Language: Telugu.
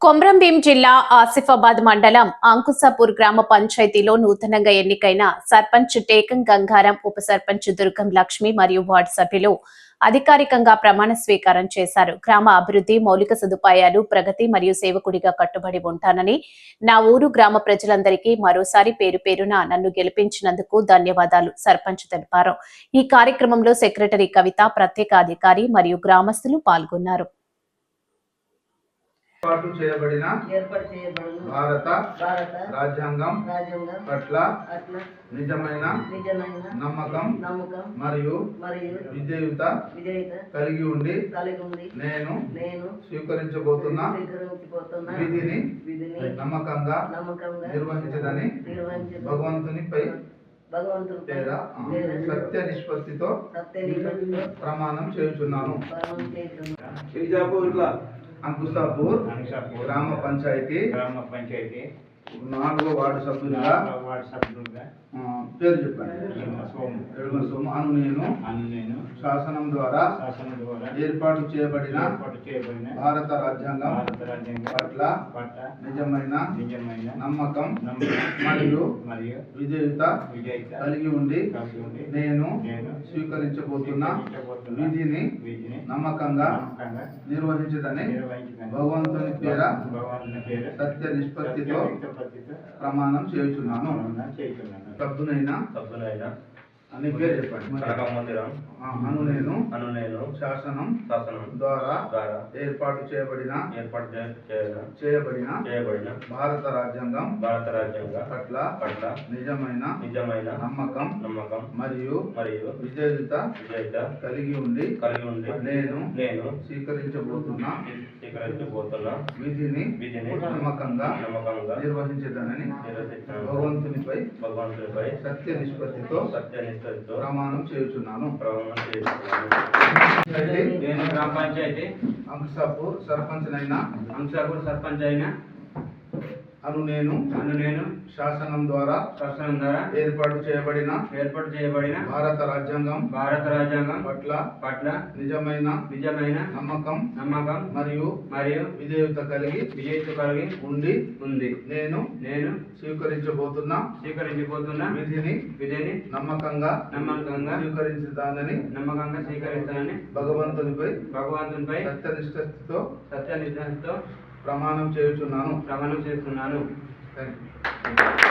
కొమ్రంభీం జిల్లా ఆసిఫాబాద్ మండలం అంకుసాపూర్ గ్రామ పంచాయతీలో నూతనంగా ఎన్నికైన సర్పంచ్ టేకం గంగారం, ఉప సర్పంచ్ దుర్గం లక్ష్మి మరియు వార్డు సభ్యులు అధికారికంగా ప్రమాణ స్వీకారం చేశారు. గ్రామ అభివృద్ధి, మౌలిక సదుపాయాలు, ప్రగతి మరియు సేవకుడిగా కట్టుబడి ఉంటానని, నా ఊరు గ్రామ ప్రజలందరికీ మరోసారి పేరు పేరున నన్ను గెలిపించినందుకు ధన్యవాదాలు సర్పంచ్ తెలిపారు. ఈ కార్యక్రమంలో సెక్రటరీ కవిత, ప్రత్యేక అధికారి మరియు గ్రామస్తులు పాల్గొన్నారు. ఏర్పాటు చేయబడిన భారత రాజ్యాంగం పట్ల నిజమైన నమ్మకం మరియు విధేయత కలిగి ఉండి నేను స్వీకరించబోతున్న విధిని నమ్మకంగా నిర్వహించదని భగవంతునిపై సత్య నిష్పత్తితో ప్రమాణం చేయుచున్నాను. అంకుసాపూర్ గ్రామ పంచాయతీ 4వ వార్డు సభ్యులుగా పేరు చెప్పండి. సోము అను నేను శాసనం ద్వారా ఏర్పాటు చేయబడిన భారత రాజ్యాంగం పట్ల నిజమైన నమ్మకం మరియు విధేయత కలిగి ఉండి నేను స్వీకరించబోతున్న విధిని నమ్మకంగా నిర్వహించదని భగవంతుని పేర సత్య నిష్పత్తితో ప్రమాణం చేయుచున్నాను. సభ్యునైనా అని పేరు చెప్పండి. అను నేను శాసనం ద్వారా ఏర్పాటు చేయబడిన భారత రాజ్యాంగం పట్ల నిజమైన నమ్మకం మరియు విధేయత కలిగి ఉండి నేను స్వీకరించబోతున్న విధిని నమ్మకంగా నిర్వహించదనని భగవంతునిపై సత్య నిష్పత్తితో ప్రమాణం చేయుచున్నాను. నేను గ్రామ పంచాయతీ అంకుసాపూర్ సర్పంచ్ అయిన అను నేను శాసనం ద్వారా ఏర్పాటు చేయబడిన భారత రాజ్యాంగం పట్ల నిజమైన నమ్మకం మరియు విధేయత కలిగి ఉంది. నేను స్వీకరించబోతున్న విధిని నమ్మకంగా స్వీకరించదానని భగవంతునిపై సత్యనిష్టతో ప్రమాణం చేస్తున్నాను. థాంక్యూ.